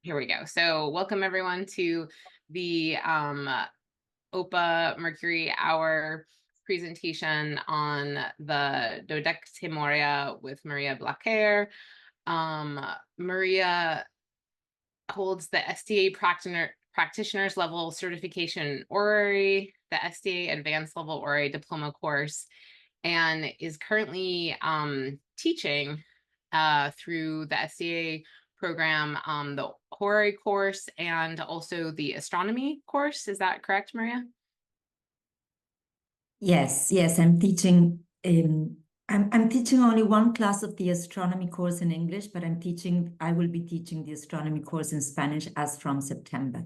Here we go. So welcome everyone to the OPA Mercury Hour presentation on the Dodecatemoria with Maria Blaquier. Maria holds the STA practitioner's level certification Horary, the STA advanced level Horary diploma course, and is currently teaching through the STA program, the Horary course and also the astronomy course. Is that correct, Maria? Yes, I'm teaching. I'm teaching only one class of the astronomy course in English, but I will be teaching the astronomy course in Spanish as from September.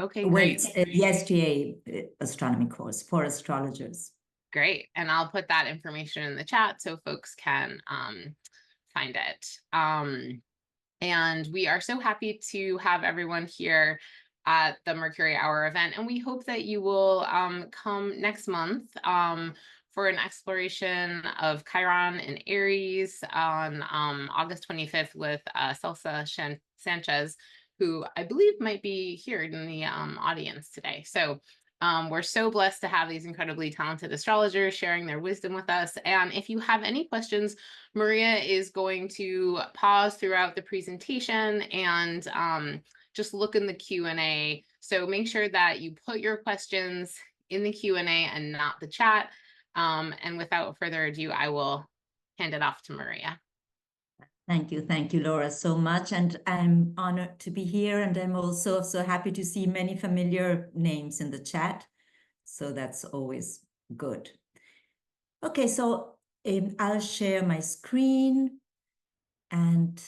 Okay, great. The STA astronomy course for astrologers. Great, and I'll put that information in the chat so folks can find it. And we are so happy to have everyone here at the Mercury Hour event. And we hope that you will come next month for an exploration of Chiron and Aries on August 25th with Celsa Sanchez, who I believe might be here in the audience today. So we're so blessed to have these incredibly talented astrologers sharing their wisdom with us. And if you have any questions, Maria is going to pause throughout the presentation and just look in the Q&A. So make sure that you put your questions in the Q&A and not the chat. And without further ado, I will hand it off to Maria. Thank you, Laura, so much. And I'm honored to be here. And I'm also so happy to see many familiar names in the chat. So that's always good. Okay, so I'll share my screen and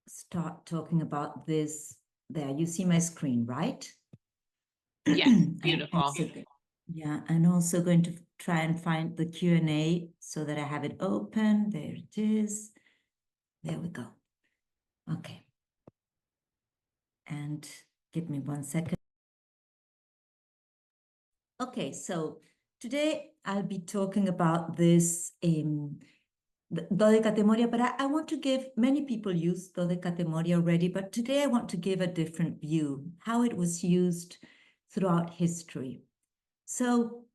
start talking about this. There, you see my screen, right? Yes, beautiful. Yeah, I'm also going to try and find the Q&A so that I have it open. There it is. There we go. Okay. And give me 1 second. Okay, so today I'll be talking about this Dodecatemoria, but I want to give, many people use Dodecatemoria already, but today I want to give a different view, how it was used throughout history. So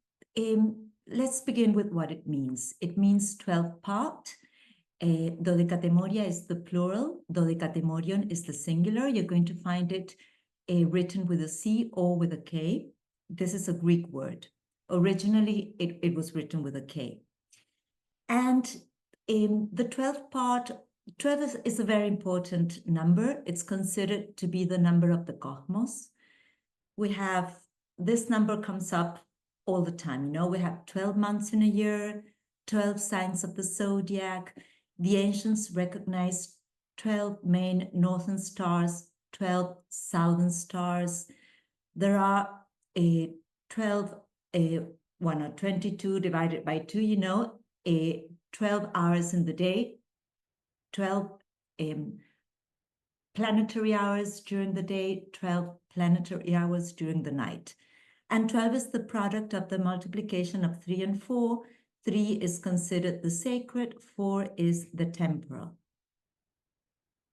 let's begin with what it means. It means 12th part. Dodecatemoria is the plural. Dodecatemorion is the singular. You're going to find it written with a C or with a K. This is a Greek word. Originally, it was written with a K. And the 12th part, 12 is a very important number. It's considered to be the number of the cosmos. We have, this number comes up all the time. You know, we have 12 months in a year, 12 signs of the zodiac. The ancients recognized 12 main northern stars, 12 southern stars. There are 22 divided by 2, you know, 12 hours in the day, 12 planetary hours during the day, 12 planetary hours during the night. And 12 is the product of the multiplication of 3 and 4. 3 is considered the sacred, 4 is the temporal.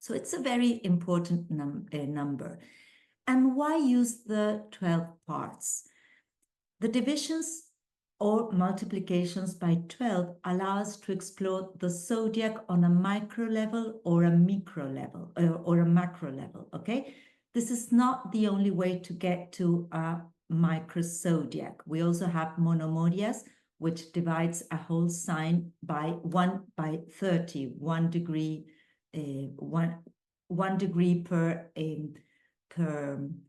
So it's a very important number. And why use the 12 parts? The divisions or multiplications by 12 allow us to explore the zodiac on a micro level or a micro level or a macro level, okay? This is not the only way to get to a micro zodiac. We also have monomorias, which divides a whole sign by 1 by 30, 1 degree, one degree per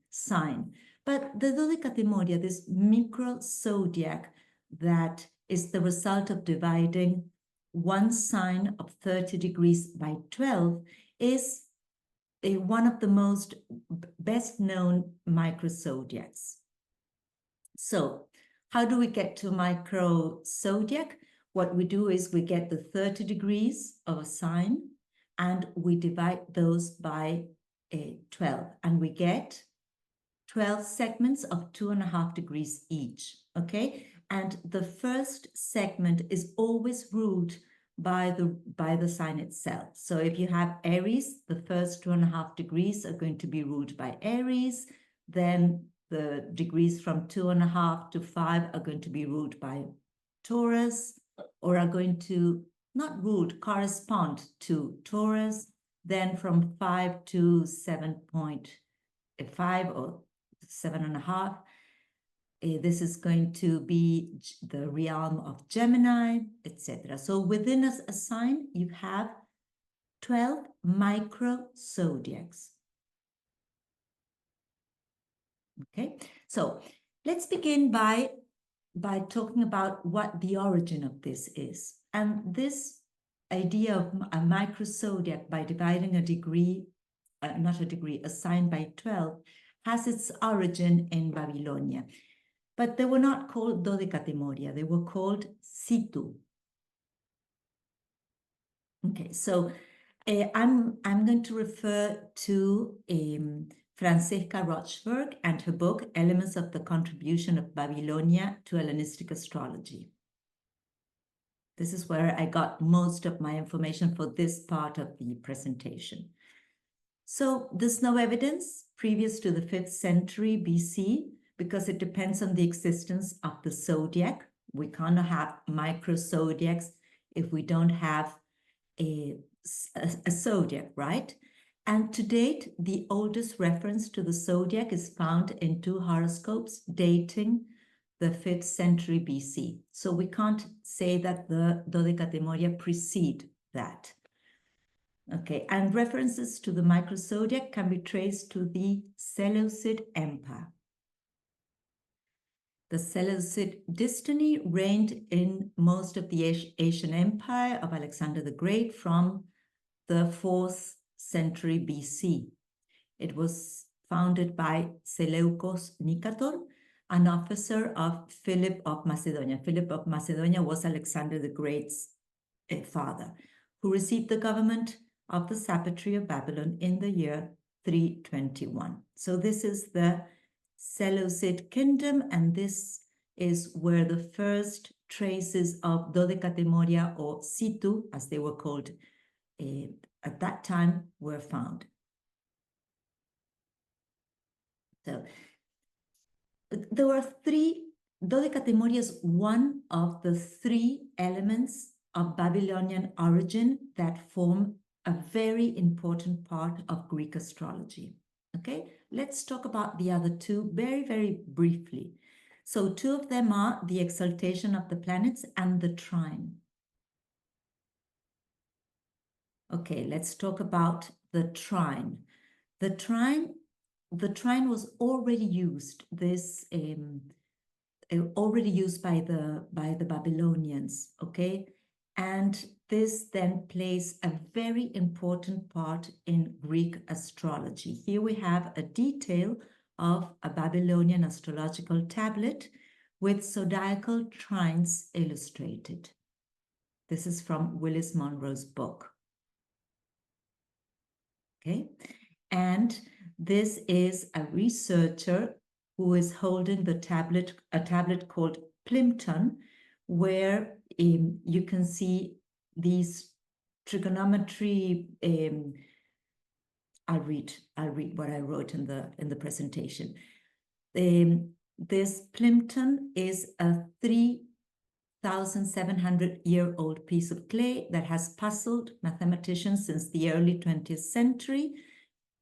sign. But the Dodecatemoria, this micro zodiac that is the result of dividing one sign of 30 degrees by 12, is one of the most best known micro zodiacs. So how do we get to micro zodiac? What we do is we get the 30 degrees of a sign and we divide those by 12, and we get 12 segments of 2.5 degrees each, okay? And the first segment is always ruled by the sign itself. So if you have Aries, the first 2.5 degrees are going to be ruled by Aries. Then the degrees from 2.5 to 5 are going to be ruled by Taurus, or are going to, not ruled, correspond to Taurus. Then from 5 to 7.5 or 7.5, this is going to be the realm of Gemini, etc. So within a sign, you have 12 micro zodiacs. Okay, so let's begin by talking about what the origin of this is. And this idea of a micro zodiac by dividing a degree, a sign by 12, has its origin in Babylonia. But they were not called Dodecatemoria, they were called situ. Okay, so I'm going to refer to Francesca Rochberg and her book, Elements of the Contribution of Babylonia to Hellenistic Astrology. This is where I got most of my information for this part of the presentation. So there's no evidence previous to the 5th century BC, because it depends on the existence of the zodiac. We can't have micro zodiacs if we don't have a zodiac, right? And to date, the oldest reference to the zodiac is found in 2 horoscopes dating the 5th century BC. So we can't say that the Dodecatemoria precede that. Okay, and references to the micro zodiac can be traced to the Seleucid Empire. The Seleucid dynasty reigned in most of the Asian Empire of Alexander the Great from the 4th century BC. It was founded by Seleucus Nicator, an officer of Philip of Macedonia. Philip of Macedonia was Alexander the Great's father, who received the government of the Satrapy of Babylon in the year 321. So this is the Seleucid kingdom, and this is where the first traces of Dodecatemoria, or situ, as they were called at that time, were found. So there were 3, Dodecatemoria is one of the 3 elements of Babylonian origin that form a very important part of Greek astrology. Okay, let's talk about the other 2 very, very briefly. So 2 of them are the exaltation of the planets and the trine. Okay, let's talk about the trine. The trine was already used. This already used by the Babylonians. Okay, and this then plays a very important part in Greek astrology. Here we have a detail of a Babylonian astrological tablet with zodiacal trines illustrated. This is from Willis Monroe's book. Okay, and this is a researcher who is holding the tablet, a tablet called Plimpton, where you can see these trigonometry. I'll read what I wrote in the presentation. This Plimpton is a 3,700-year-old piece of clay that has puzzled mathematicians since the early 20th century,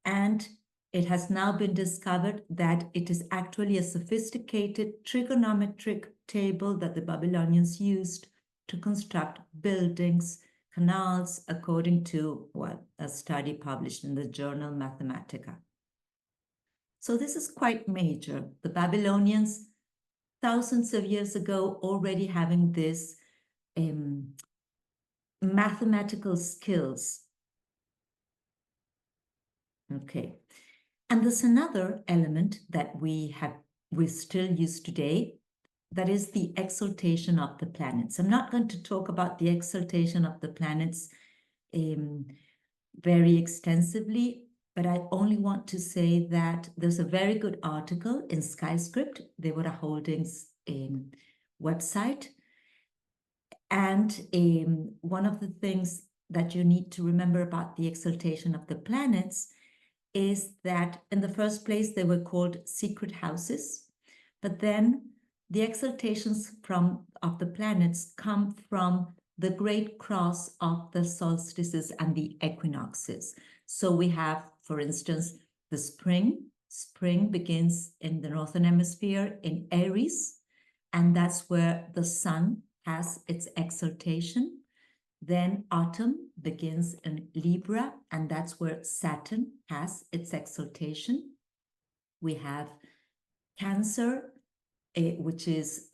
and it has now been discovered that it is actually a sophisticated trigonometric table that the Babylonians used to construct buildings, canals, according to a study published in the journal Mathematica. So this is quite major. The Babylonians, thousands of years ago, already having this mathematical skills. Okay. And there's another element that we still use today, that is the exaltation of the planets. I'm not going to talk about the exaltation of the planets very extensively, but I only want to say that there's a very good article in SkyScript. They were a holdings website, And one of the things that you need to remember about the exaltation of the planets is that in the first place, they were called secret houses, but then the exaltations of the planets come from the great cross of the solstices and the equinoxes. So we have, for instance, the spring. Spring begins in the northern hemisphere in Aries, and that's where the sun has its exaltation. Then autumn begins in Libra, and that's where Saturn has its exaltation. We have Cancer, which is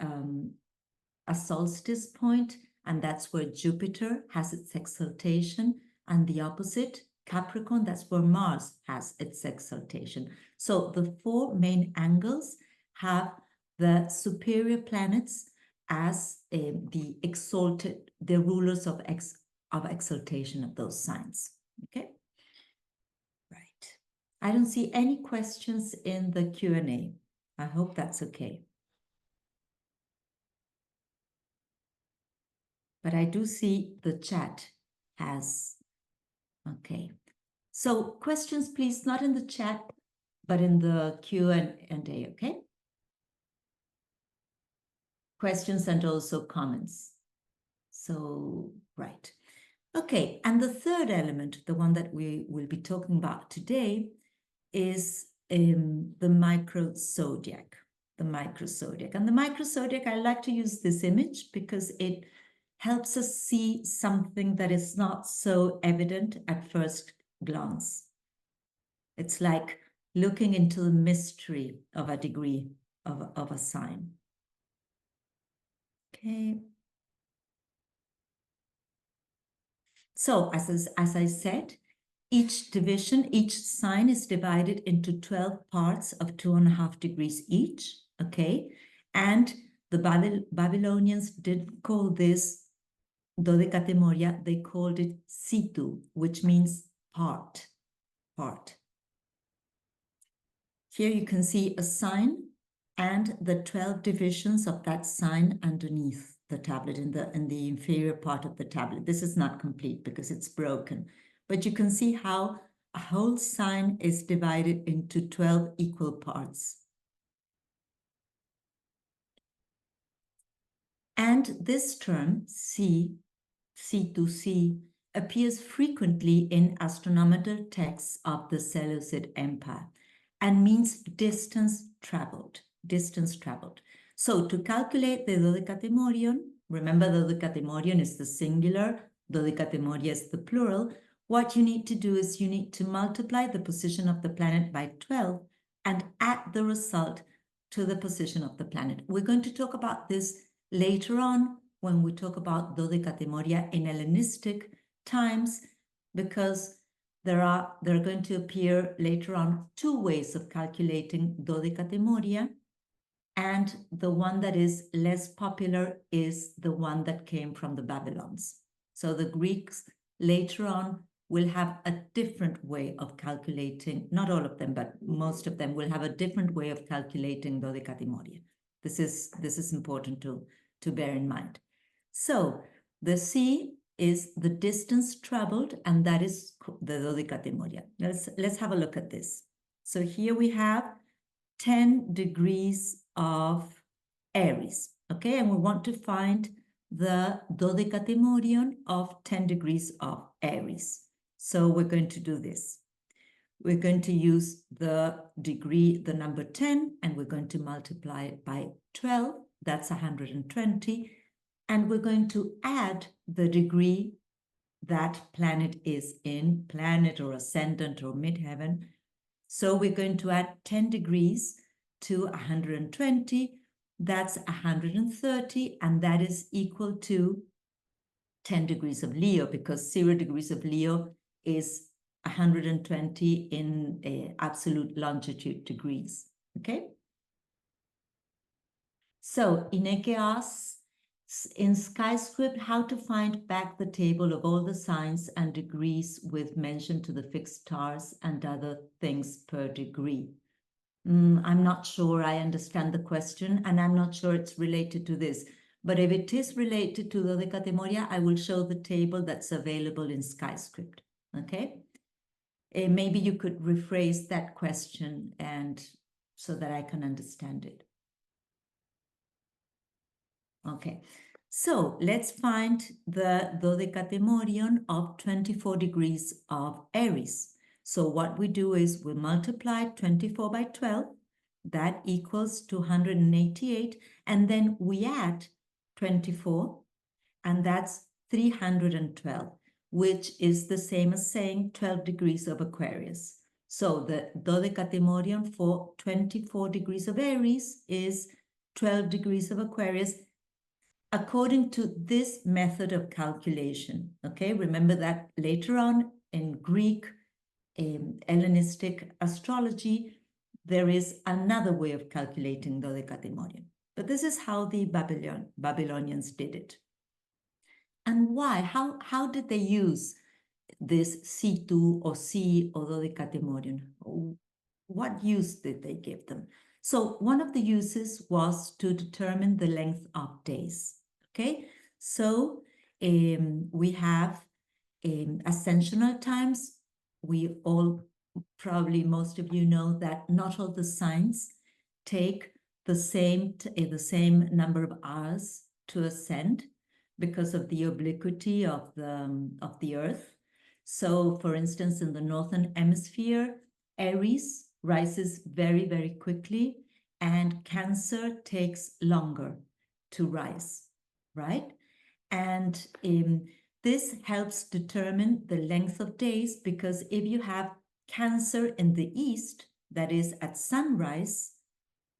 a solstice point, and that's where Jupiter has its exaltation, and the opposite, Capricorn, that's where Mars has its exaltation. So the four main angles have the superior planets as the exalted, the rulers of exaltation of those signs. Okay, right. I don't see any questions in the Q&A. I hope that's okay. But I do see the chat has, okay. So questions, please, not in the chat, but in the Q&A, okay? Questions and also comments. So, right. Okay, and the third element, the one that we will be talking about today, is the micro zodiac. The micro zodiac. And the micro zodiac, I like to use this image because it helps us see something that is not so evident at first glance. It's like looking into the mystery of a degree of a sign. Okay. So as I said, each division, each sign is divided into 12 parts of 2.5 degrees each, okay? And the Babylonians didn't call this Dodecatemoria, they called it situ, which means part. Here you can see a sign and the 12 divisions of that sign underneath the tablet, in the inferior part of the tablet. This is not complete because it's broken, but you can see how a whole sign is divided into 12 equal parts. And this term, C to C, appears frequently in astronomical texts of the Seleucid Empire and means distance traveled. So to calculate the Dodecatemorion, remember the Dodecatemorion is the singular, Dodecatemoria is the plural. What you need to do is you need to multiply the position of the planet by 12 and add the result to the position of the planet. We're going to talk about this later on when we talk about Dodecatemoria in Hellenistic times, because there are going to appear later on 2 ways of calculating Dodecatemoria, and the one that is less popular is the one that came from the Babylons. So the Greeks later on will have a different way of calculating, not all of them, but most of them will have a different way of calculating Dodecatemoria. This is important to bear in mind. So the C is the distance traveled, and that is the Dodecatemoria. Let's have a look at this. So here we have 10 degrees of Aries, okay? And we want to find the Dodecatemorion of 10 degrees of Aries. So we're going to do this. We're going to use the degree, the number 10, and we're going to multiply it by 12. That's 120. And we're going to add the degree that planet is in, planet or ascendant or midheaven. So we're going to add 10 degrees to 120. That's 130, and that is equal to 10 degrees of Leo, because 0 degrees of Leo is 120 in absolute longitude degrees, okay? So Ineke asks, in SkyScript, how to find back the table of all the signs and degrees with mention to the fixed stars and other things per degree. I'm not sure I understand the question, and I'm not sure it's related to this. But if it is related to Dodecatemoria, I will show the table that's available in SkyScript, okay? Maybe you could rephrase that question and so that I can understand it. Okay, so let's find the Dodecatemorion of 24 degrees of Aries. So what we do is we multiply 24 by 12, that equals 288, and then we add 24, and that's 312, which is the same as saying 12 degrees of Aquarius. So the Dodecatemorion for 24 degrees of Aries is 12 degrees of Aquarius, according to this method of calculation. Okay, remember that later on in Greek, Hellenistic astrology, there is another way of calculating Dodecatemorion. But this is how the Babylonians did it. And why? How did they use this C2 or C or Dodecatemorion? What use did they give them? So one of the uses was to determine the length of days. Okay, so we have ascensional times. We all, probably most of you know that not all the signs take the same number of hours to ascend because of the obliquity of the Earth. So, for instance, in the northern hemisphere, Aries rises very, very quickly, and Cancer takes longer to rise, right? And this helps determine the length of days, because if you have Cancer in the east, that is at sunrise,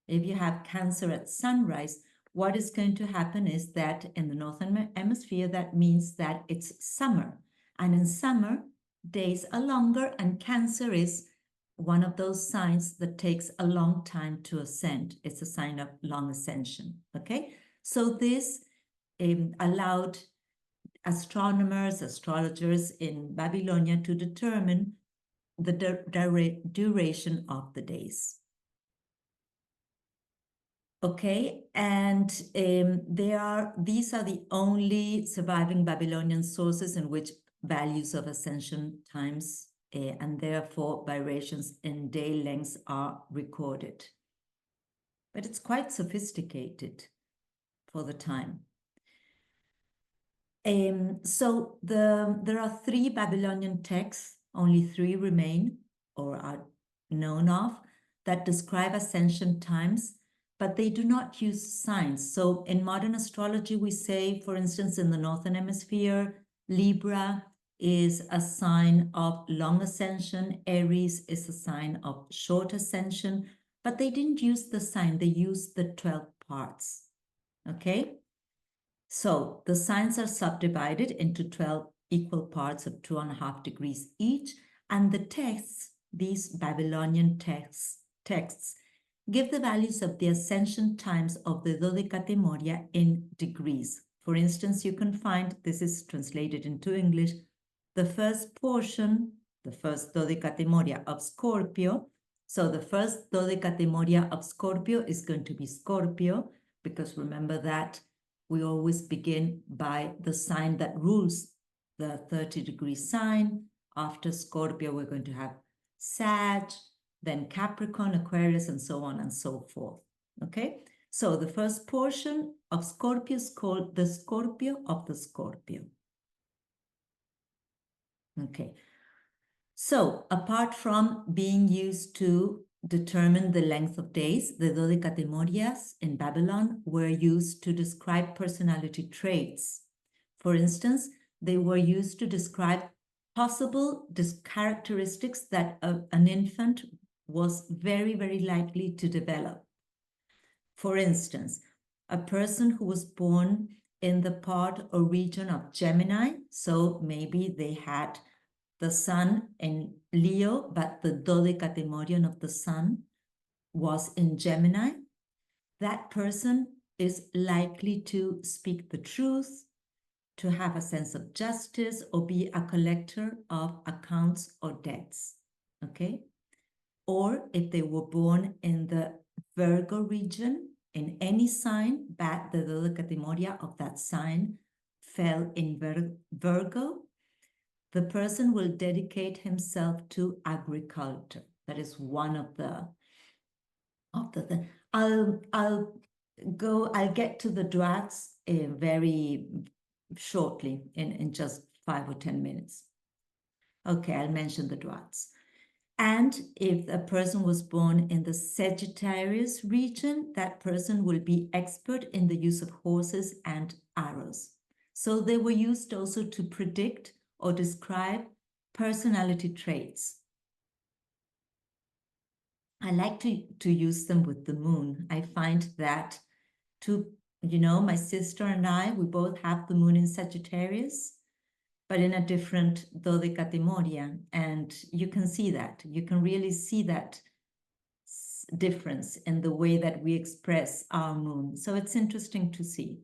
if you have Cancer at sunrise, what is going to happen is that in the northern hemisphere, that means that it's summer. And in summer, days are longer, and Cancer is one of those signs that takes a long time to ascend. It's a sign of long ascension, okay? So this allowed astronomers, astrologers in Babylonia to determine the duration of the days. Okay, and these are the only surviving Babylonian sources in which values of ascension times and therefore variations in day lengths are recorded. But it's quite sophisticated for the time. So there are 3 Babylonian texts, only 3 remain or are known of, that describe ascension times, but they do not use signs. So in modern astrology, we say, for instance, in the northern hemisphere, Libra is a sign of long ascension, Aries is a sign of short ascension, but they didn't use the sign, they used the 12 parts, okay? So the signs are subdivided into 12 equal parts of 2.5 degrees each, and the texts, these Babylonian texts, give the values of the ascension times of the Dodecatemoria in degrees. For instance, you can find, this is translated into English, the first portion, the first Dodecatemoria of Scorpio. So the first Dodecatemoria of Scorpio is going to be Scorpio, because remember that we always begin by the sign that rules the 30-degree sign. After Scorpio, we're going to have Sag, then Capricorn, Aquarius, and so on and so forth. Okay, so the first portion of Scorpio is called the Scorpio of the Scorpio. Okay, so apart from being used to determine the length of days, the Dodecatemorias in Babylon were used to describe personality traits. For instance, they were used to describe possible characteristics that an infant was very, very likely to develop. For instance, a person who was born in the part or region of Gemini, so maybe they had the sun in Leo, but the Dodecatemorion of the sun was in Gemini, that person is likely to speak the truth, to have a sense of justice, or be a collector of accounts or debts, okay? Or if they were born in the Virgo region, in any sign, but the Dodecatemoria of that sign fell in Virgo, the person will dedicate himself to agriculture. That is one of the I'll get to the drafts very shortly in just 5 or 10 minutes. Okay, I'll mention the drafts. And if a person was born in the Sagittarius region, that person will be expert in the use of horses and arrows. So they were used also to predict or describe personality traits. I like to use them with the moon. I find that my sister and I, we both have the moon in Sagittarius, but in a different Dodecatemoria. And you can see that. You can really see that difference in the way that we express our moon. So it's interesting to see.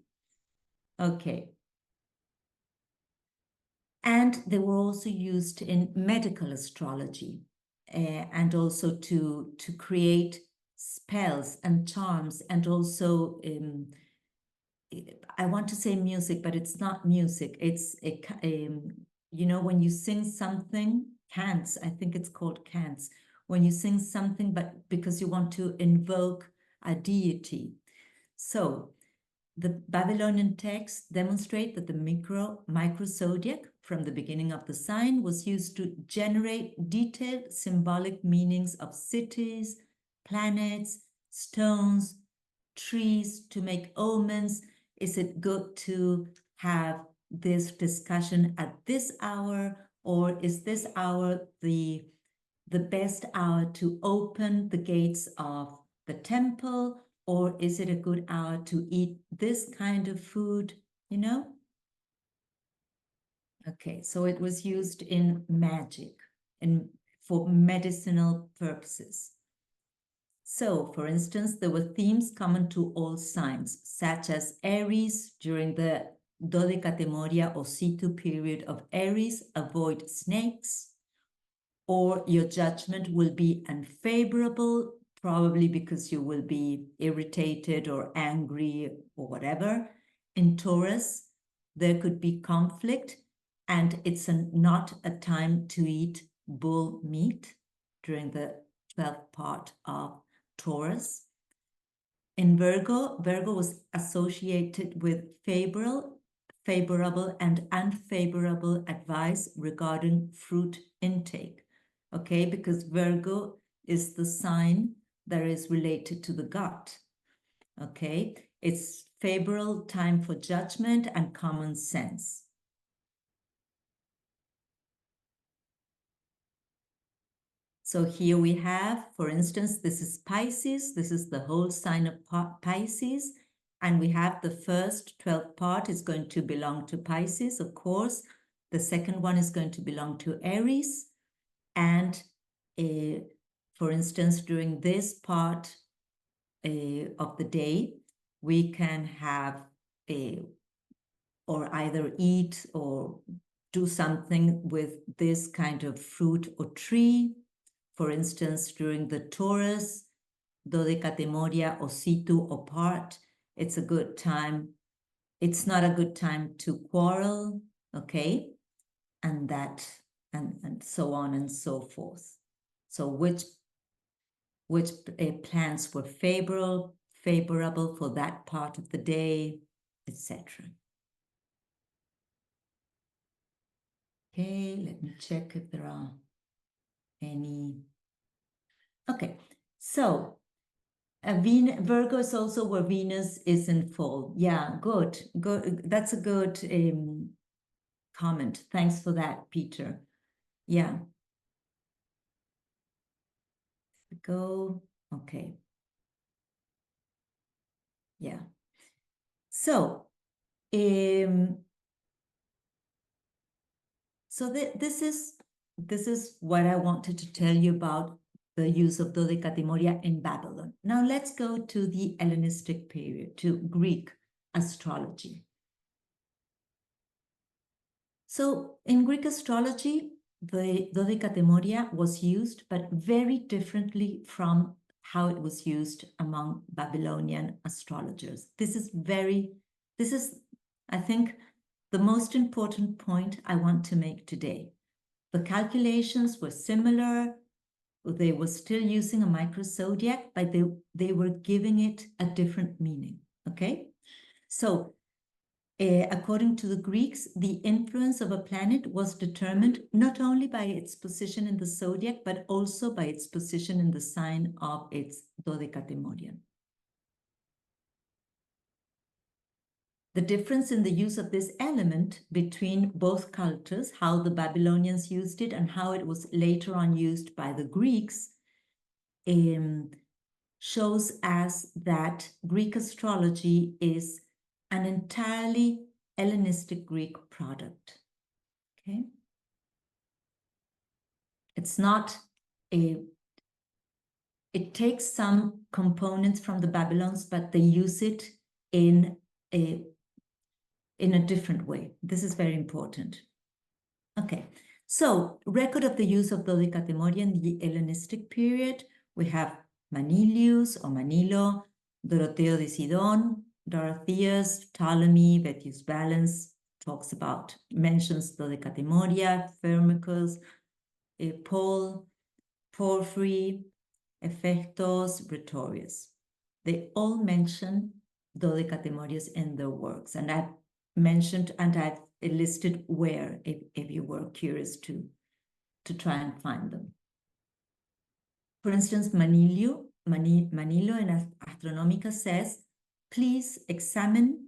Okay. And they were also used in medical astrology and also to create spells and charms, and also I want to say music, but it's not music. It's when you sing something, cants, I think it's called cants, when you sing something, but because you want to invoke a deity. So the Babylonian texts demonstrate that the micro zodiac from the beginning of the sign was used to generate detailed symbolic meanings of cities, planets, stones, trees, to make omens. Is it good to have this discussion at this hour, or is this hour the best hour to open the gates of the temple, or is it a good hour to eat this kind of food, Okay, so it was used in magic and for medicinal purposes. So, for instance, there were themes common to all signs, such as Aries during the Dodecatemoria or Situ period of Aries, avoid snakes, or your judgment will be unfavorable, probably because you will be irritated or angry or whatever. In Taurus, there could be conflict, and it's not a time to eat bull meat during the 12th part of Taurus. In Virgo was associated with favorable and unfavorable advice regarding fruit intake. Okay, because Virgo is the sign that is related to the gut. Okay, it's favorable time for judgment and common sense. So here we have, for instance, this is Pisces. This is the whole sign of Pisces. And we have the first 12th part is going to belong to Pisces, of course. The second one is going to belong to Aries. And for instance, during this part of the day, we can have or either eat or do something with this kind of fruit or tree. For instance, during the Taurus, Dodecatemoria or Situ or part, it's a good time. It's not a good time to quarrel, okay? And so on and so forth. So which plants were favorable for that part of the day, etc. Okay, let me check if there are any. Okay, so Virgo is also where Venus is in full. Yeah, good. That's a good comment. Thanks for that, Peter. Yeah. Go. Okay. Yeah. So, this is what I wanted to tell you about the use of Dodecatemoria in Babylon. Now let's go to the Hellenistic period, to Greek astrology. So in Greek astrology, the Dodecatemoria was used, but very differently from how it was used among Babylonian astrologers. This is, I think, the most important point I want to make today. The calculations were similar. They were still using a microzodiac, but they were giving it a different meaning, okay? So, according to the Greeks, the influence of a planet was determined not only by its position in the zodiac, but also by its position in the sign of its Dodecatemorion. The difference in the use of this element between both cultures, how the Babylonians used it and how it was later on used by the Greeks, shows us that Greek astrology is an entirely Hellenistic Greek product. Okay? It's not it takes some components from the Babylons, but they use it in a different way. This is very important. Okay, so record of the use of Dodecatemoria in the Hellenistic period. We have Manilius or Manilo, Doroteo de Sidon, Dorotheus, Ptolemy, Vettius Valens mentions Dodecatemoria, Firmicus, Paul, Porphyry, Hephaestus, Rhetorius. They all mention Dodecatemorias in their works, and I've mentioned and I've listed where, if you were curious to try and find them. For instance, Manilo in Astronomica says, please examine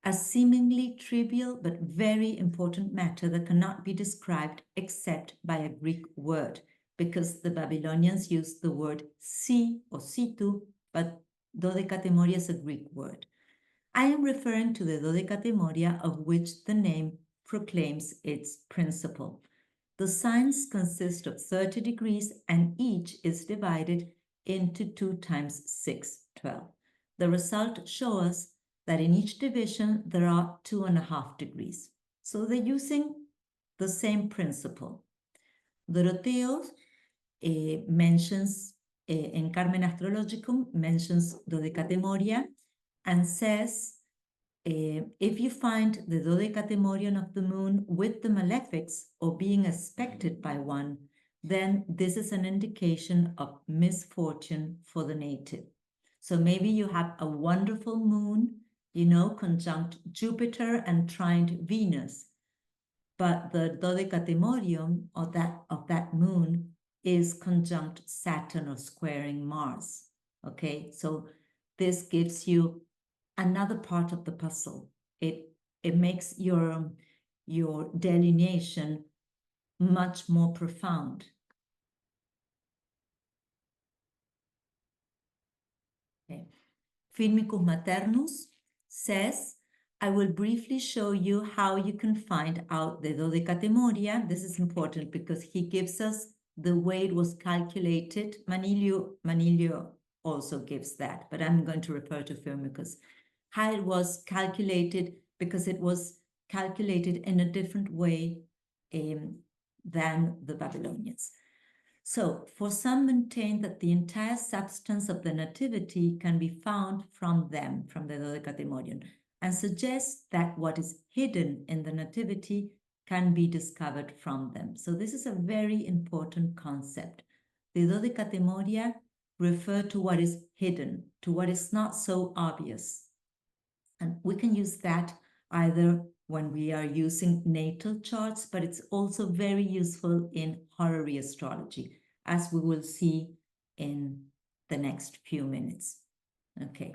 a seemingly trivial but very important matter that cannot be described except by a Greek word, because the Babylonians used the word si or situ, but Dodecatemoria is a Greek word. I am referring to the Dodecatemoria, of which the name proclaims its principle. The signs consist of 30 degrees, and each is divided into 2 times 6, 12. The result shows us that in each division there are 2.5 degrees. So they're using the same principle. Doroteo mentions, in Carmen Astrologicum, mentions Dodecatemoria and says, if you find the Dodecatemorion of the moon with the malefics or being aspected by one, then this is an indication of misfortune for the native. So maybe you have a wonderful moon, conjunct Jupiter and trined Venus, but the Dodecatemorion of that moon is conjunct Saturn or squaring Mars. Okay, so this gives you another part of the puzzle. It makes your delineation much more profound. Okay. Firmicus Maternus says, I will briefly show you how you can find out the Dodecatemoria. This is important because he gives us the way it was calculated. Manilio also gives that, but I'm going to refer to Firmicus. How it was calculated, because it was calculated in a different way than the Babylonians. So, for some maintain that the entire substance of the nativity can be found from them, from the Dodecatemorion, and suggest that what is hidden in the nativity can be discovered from them. So this is a very important concept. The Dodecatemoria refer to what is hidden, to what is not so obvious. And we can use that either when we are using natal charts, but it's also very useful in horary astrology, as we will see in the next few minutes. Okay.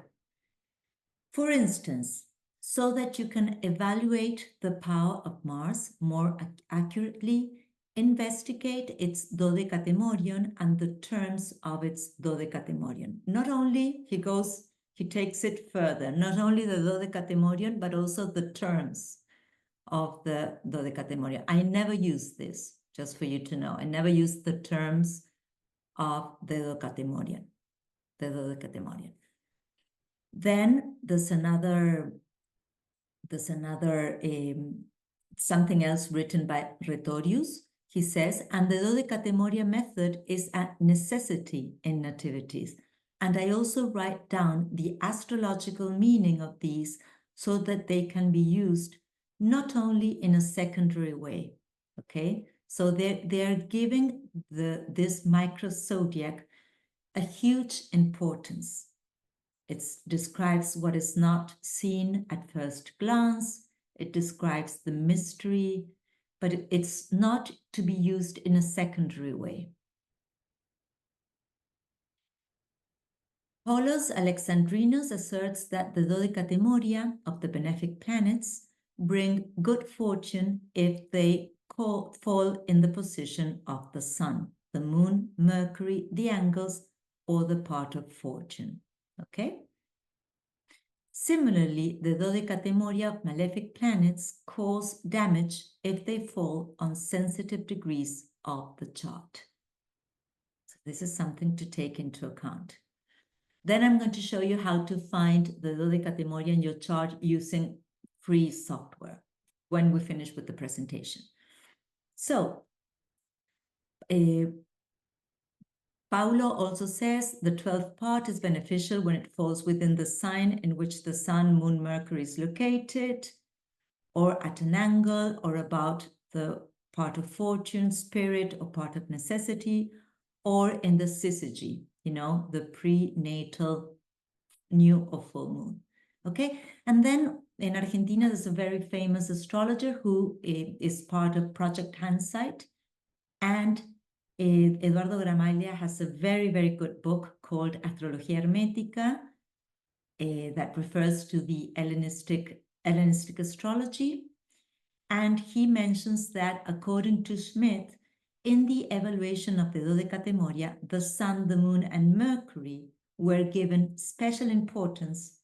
For instance, so that you can evaluate the power of Mars more accurately, investigate its Dodecatemorion and the terms of its Dodecatemorion. Not only he takes it further, not only the Dodecatemorion, but also the terms of the Dodecatemorion. I never use this, just for you to know. I never use the terms of the Dodecatemorion. Then there's something else written by Rhetorius. He says, and the Dodecatemoria method is a necessity in nativities. And I also write down the astrological meaning of these so that they can be used not only in a secondary way, okay? So they're giving this micro zodiac a huge importance. It describes what is not seen at first glance. It describes the mystery, but it's not to be used in a secondary way. Paulus Alexandrinus asserts that the Dodecatemoria of the benefic planets bring good fortune if they fall in the position of the sun, the moon, Mercury, the angles, or the part of fortune. Okay? Similarly, the Dodecatemoria of malefic planets cause damage if they fall on sensitive degrees of the chart. So this is something to take into account. Then I'm going to show you how to find the Dodecatemoria in your chart using free software when we finish with the presentation. So, Paulo also says the 12th part is beneficial when it falls within the sign in which the sun, moon, Mercury is located, or at an angle, or about the part of fortune, spirit, or part of necessity, or in the syzygy, you know, the prenatal new or full moon. Okay, and then in Argentina, there's a very famous astrologer who is part of Project Hindsight, and Eduardo Gramaglia has a very, very good book called Astrología Hermética that refers to the Hellenistic astrology, and he mentions that according to Schmidt, in the evaluation of the Dodecatemoria, the sun, the moon, and Mercury were given special importance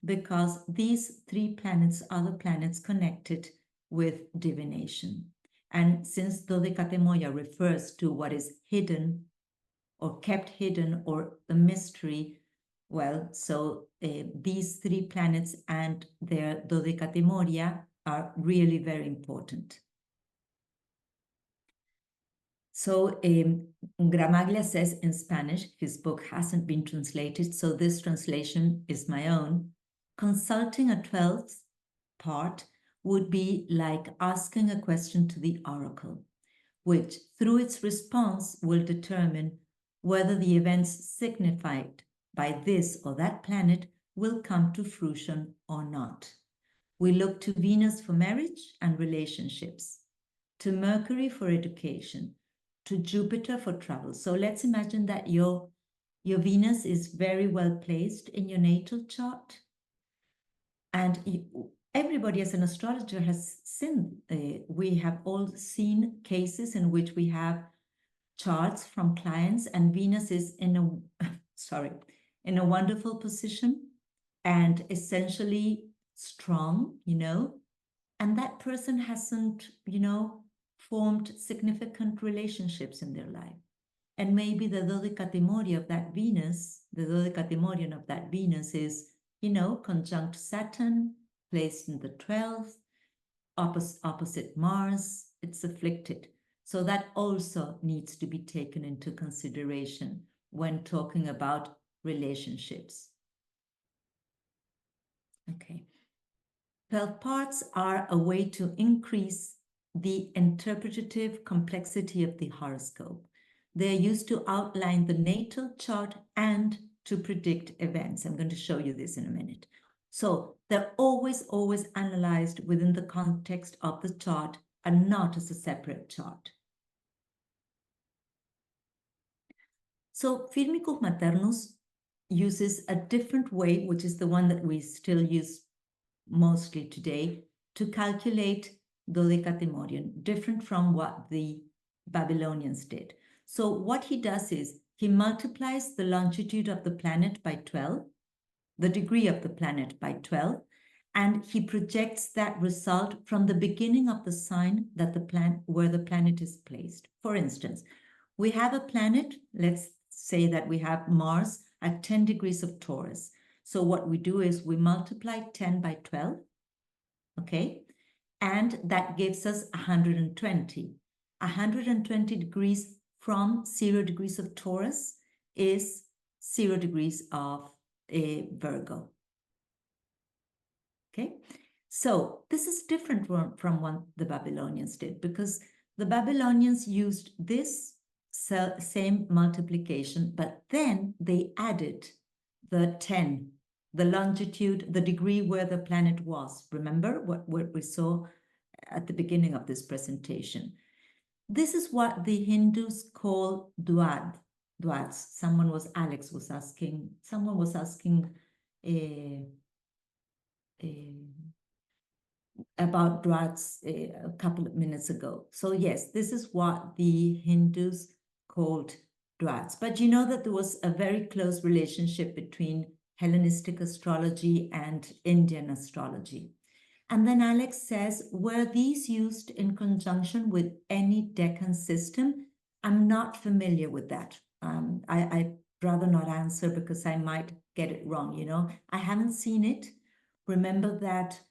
because these three planets are the planets connected with divination. And since Dodecatemoria refers to what is hidden or kept hidden or a mystery, well, so these three planets and their Dodecatemoria are really very important. So Gramaglia says in Spanish, his book hasn't been translated, so this translation is my own. Consulting a 12th part would be like asking a question to the oracle, which through its response will determine whether the events signified by this or that planet will come to fruition or not. We look to Venus for marriage and relationships, to Mercury for education, to Jupiter for travel. So let's imagine that your Venus is very well placed in your natal chart. And everybody as an astrologer has seen, we have all seen cases in which we have charts from clients and Venus is in a wonderful position and essentially strong, you know, and that person hasn't, you know, formed significant relationships in their life. And maybe the Dodecatemoria of that Venus, the Dodecatemorian of that Venus is, you know, conjunct Saturn, placed in the 12th, opposite Mars, it's afflicted. So that also needs to be taken into consideration when talking about relationships. Okay. 12 parts are a way to increase the interpretative complexity of the horoscope. They are used to outline the natal chart and to predict events. I'm going to show you this in a minute. So they're always analyzed within the context of the chart and not as a separate chart. So Firmicus Maternus uses a different way, which is the one that we still use mostly today, to calculate Dodecatemorion, different from what the Babylonians did. So what he does is he multiplies the longitude of the planet by 12, the degree of the planet by 12, and he projects that result from the beginning of the sign that where the planet is placed. For instance, we have a planet, let's say that we have Mars at 10 degrees of Taurus. So what we do is we multiply 10 by 12, okay? And that gives us 120. 120 degrees from 0 degrees of Taurus is 0 degrees of Virgo. Okay, so this is different from what the Babylonians did, because the Babylonians used this same multiplication, but then they added the 10, the longitude, the degree where the planet was. Remember what we saw at the beginning of this presentation. This is what the Hindus call dwads. Alex was asking, someone was asking about dwads a couple of minutes ago. So yes, this is what the Hindus called dwads. But you know that there was a very close relationship between Hellenistic astrology and Indian astrology. And then Alex says, were these used in conjunction with any decan system? I'm not familiar with that. I'd rather not answer because I might get it wrong, you know. I haven't seen it. Remember that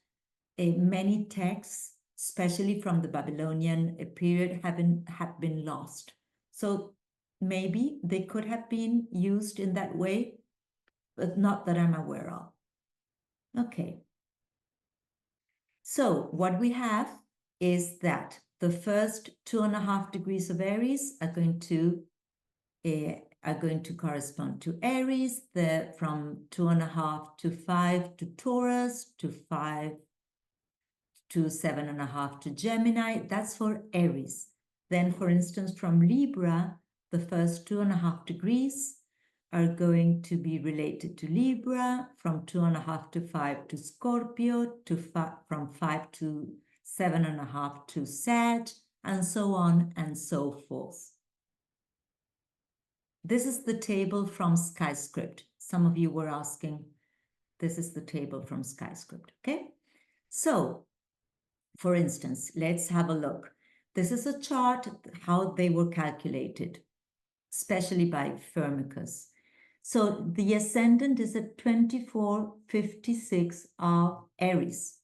many texts, especially from the Babylonian period, have been lost. So maybe they could have been used in that way, but not that I'm aware of. Okay. So what we have is that the first 2.5 degrees of Aries are going to correspond to Aries, from 2.5 to 5 to Taurus, to 5 to 7.5 to Gemini. That's for Aries. Then, for instance, from Libra, the first 2.5 degrees are going to be related to Libra, from 2.5 to 5 to Scorpio, from 5 to 7.5 to Sag, and so on and so forth. This is the table from SkyScript. Some of you were asking, this is the table from SkyScript, okay? So, for instance, let's have a look. This is a chart, how they were calculated, especially by Firmicus. So the ascendant is at 2456 of Aries,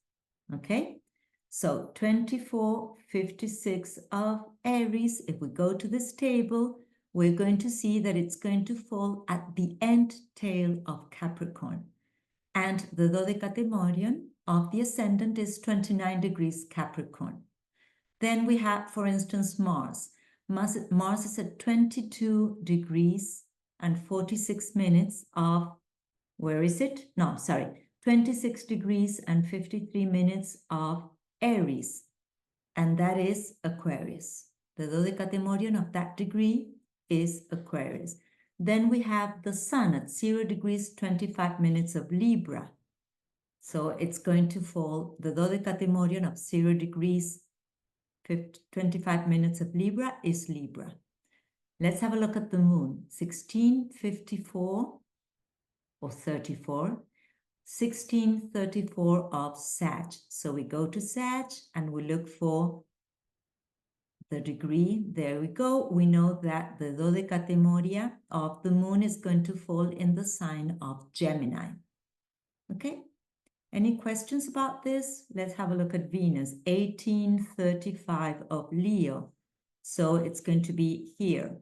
okay? So 2456 of Aries, if we go to this table, we're going to see that it's going to fall at the end tail of Capricorn. And the Dodecatemorion of the ascendant is 29 degrees Capricorn. Then we have, for instance, Mars. Mars is at 22 degrees and 46 minutes of, where is it? No, sorry, 26 degrees and 53 minutes of Aries. And that is Aquarius. The Dodecatemorion of that degree is Aquarius. Then we have the Sun at 0 degrees 25 minutes of Libra. So it's going to fall, the Dodecatemorion of 0 degrees 25 minutes of Libra is Libra. Let's have a look at the moon. 1654 or 34, 1634 of Sag. So we go to Sag and we look for the degree. There we go. We know that the Dodecatemoria of the moon is going to fall in the sign of Gemini. Okay? Any questions about this? Let's have a look at Venus. 1835 of Leo. So it's going to be here.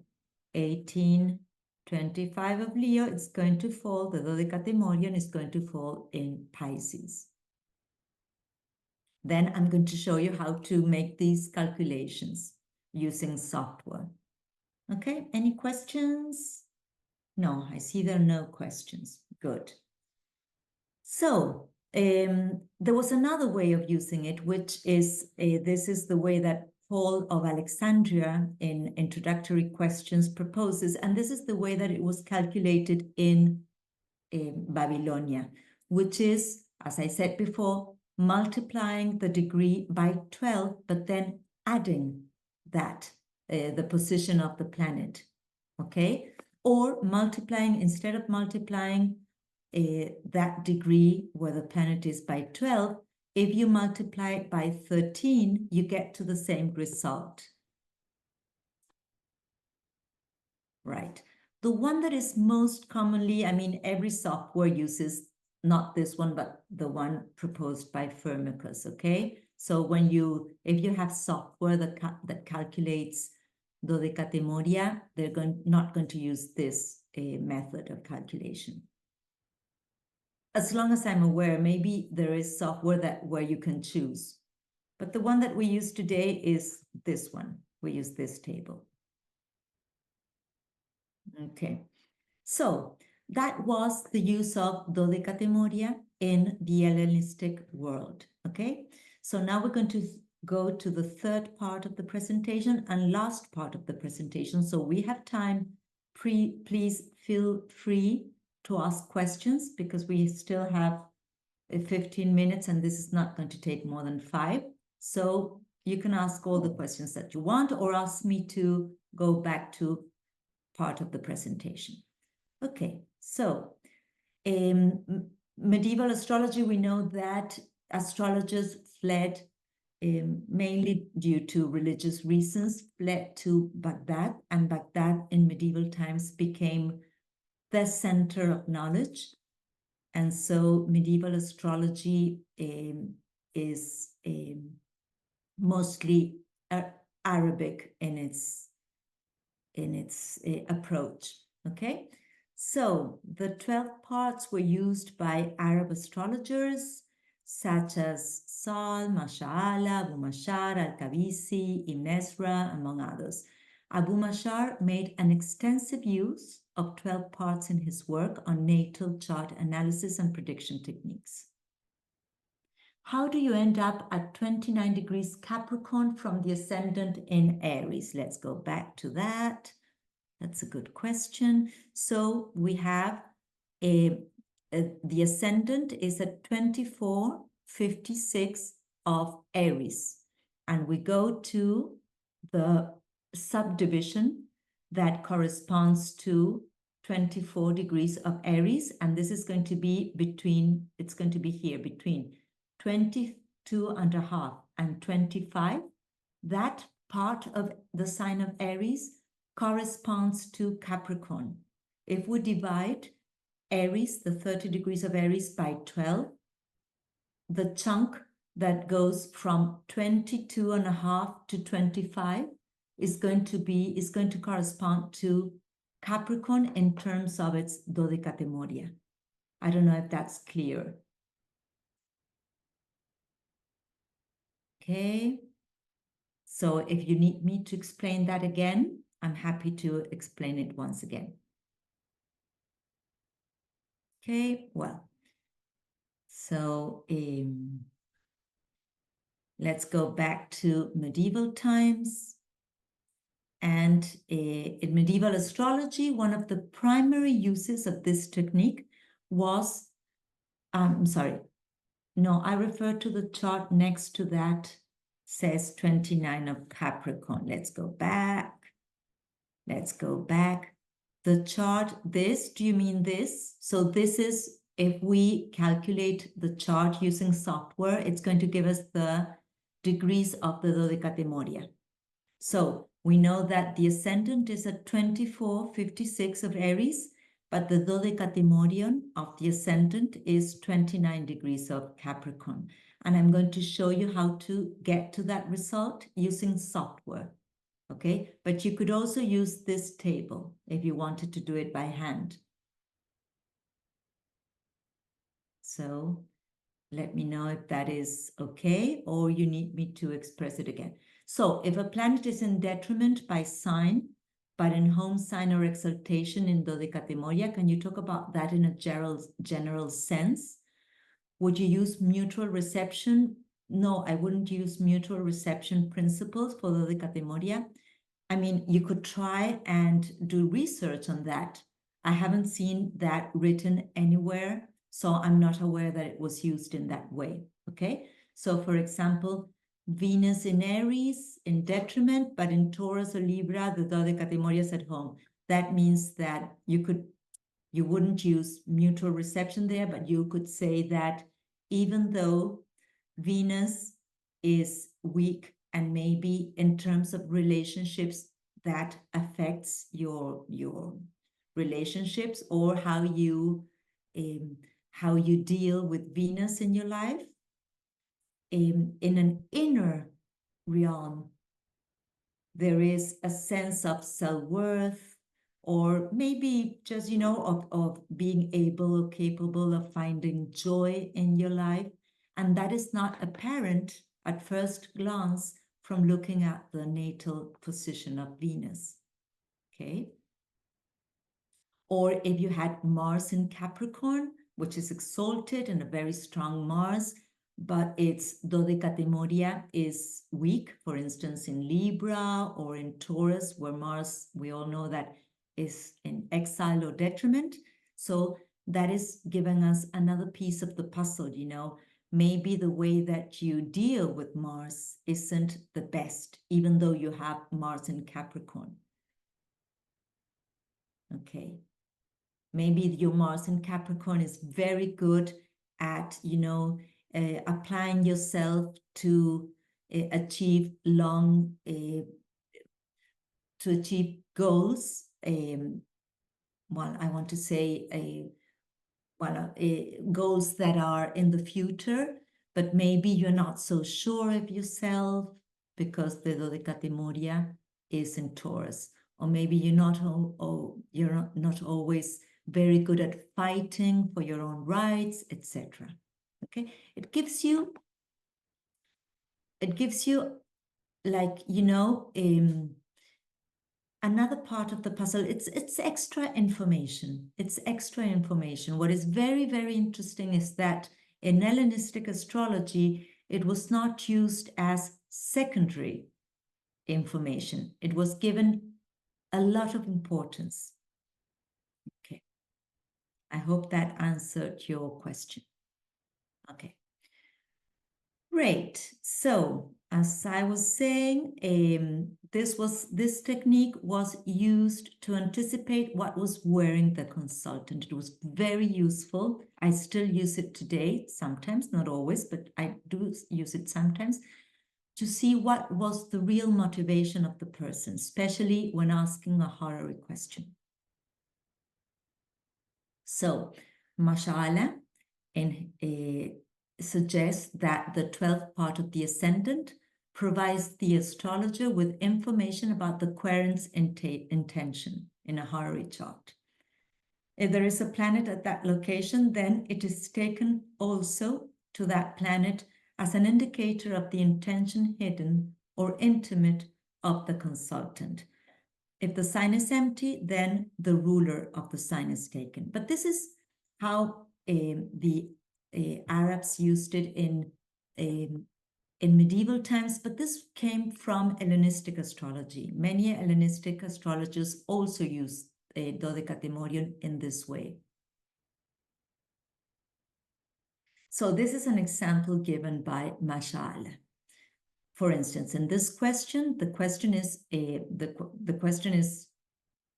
1825 of Leo, it's going to fall, the Dodecatemorion is going to fall in Pisces. Then I'm going to show you how to make these calculations using software. Okay, any questions? No, I see there are no questions. Good. So, there was another way of using it, which is, this is the way that Paul of Alexandria in Introductory Questions proposes, and this is the way that it was calculated in Babylonia, which is, as I said before, multiplying the degree by 12, but then adding that, the position of the planet, okay? Or multiplying, instead of multiplying that degree where the planet is by 12, if you multiply it by 13, you get to the same result. Right. The one that is most commonly, I mean, every software uses not this one, but the one proposed by Firmicus, okay? So when if you have software that calculates Dodecatemoria, they're not going to use this method of calculation. As long as I'm aware, maybe there is software where you can choose. But the one that we use today is this one. We use this table. Okay, so that was the use of Dodecatemoria in the Hellenistic world. Okay, so now we're going to go to the third part of the presentation and last part of the presentation. So we have time. Please feel free to ask questions because we still have 15 minutes and this is not going to take more than 5. So you can ask all the questions that you want or ask me to go back to part of the presentation. Okay, so medieval astrology, we know that astrologers fled mainly due to religious reasons, fled to Baghdad, and Baghdad in medieval times became the center of knowledge. And so medieval astrology is mostly Arabic in its approach. Okay, so the 12 parts were used by Arab astrologers such as Sal, Masha'ala, Abu Mashar, Al-Kabisi, Ibn Ezra, among others. Abu Mashar made an extensive use of 12 parts in his work on natal chart analysis and prediction techniques. How do you end up at 29 degrees Capricorn from the ascendant in Aries? Let's go back to that. That's a good question. So we have the ascendant is at 2456 of Aries. And we go to the subdivision that corresponds to 24 degrees of Aries. And this is going to be between 22.5 and 25. That part of the sign of Aries corresponds to Capricorn. If we divide Aries, the 30 degrees of Aries, by 12, the chunk that goes from 22.5 to 25 is going to correspond to Capricorn in terms of its Dodecatemoria. I don't know if that's clear. Okay. So if you need me to explain that again, I'm happy to explain it once again. Okay, well, so let's go back to medieval times. And in medieval astrology, one of the primary uses of this technique was, I'm sorry, no, I refer to the chart next to that, says 29 of Capricorn. Let's go back. Let's go back. The chart, this, do you mean this? So this is, if we calculate the chart using software, it's going to give us the degrees of the Dodecatemoria. So we know that the ascendant is at 2456 of Aries, but the Dodecatemorion of the ascendant is 29 degrees of Capricorn. And I'm going to show you how to get to that result using software. Okay, but you could also use this table if you wanted to do it by hand. So let me know if that is okay, or you need me to express it again. So if a planet is in detriment by sign, but in home sign or exaltation in Dodecatemoria, can you talk about that in a general sense? Would you use mutual reception? No, I wouldn't use mutual reception principles for Dodecatemoria. I mean, you could try and do research on that. I haven't seen that written anywhere, so I'm not aware that it was used in that way, okay? So for example, Venus in Aries in detriment, but in Taurus or Libra, the Dodecatemoria is at home. That means that you wouldn't use mutual reception there, but you could say that even though Venus is weak and maybe in terms of relationships that affects your relationships or how you deal with Venus in your life, in an inner realm, there is a sense of self-worth or maybe just, of being able or capable of finding joy in your life. And that is not apparent at first glance from looking at the natal position of Venus, okay? Or if you had Mars in Capricorn, which is exalted and a very strong Mars, but its Dodecatemoria is weak, for instance, in Libra or in Taurus, where Mars, we all know that, is in exile or detriment. So that is giving us another piece of the puzzle, Maybe the way that you deal with Mars isn't the best, even though you have Mars in Capricorn. Okay. Maybe your Mars in Capricorn is very good at, applying yourself to achieve to achieve goals. Well, I want to say goals that are in the future, but maybe you're not so sure of yourself because the Dodecatemoria is in Taurus, or maybe you're not always very good at fighting for your own rights, etc. Okay, it gives you like, another part of the puzzle. It's extra information. It's extra information. What is very, very interesting is that in Hellenistic astrology, it was not used as secondary information. It was given a lot of importance. Okay. I hope that answered your question. Okay. Great. So as I was saying, this technique was used to anticipate what was wearing the consultant. It was very useful. I still use it today, sometimes, not always, but I do use it sometimes, to see what was the real motivation of the person, especially when asking a horary question. So, Mashallah suggests that the 12th part of the ascendant provides the astrologer with information about the querent's intention in a horary chart. If there is a planet at that location, then it is taken also to that planet as an indicator of the intention hidden or intimate of the consultant. If the sign is empty, then the ruler of the sign is taken. But this is how the Arabs used it in medieval times, but this came from Hellenistic astrology. Many Hellenistic astrologers also use Dodecatemorion in this way. So this is an example given by Mashal. For instance, in this question, the question is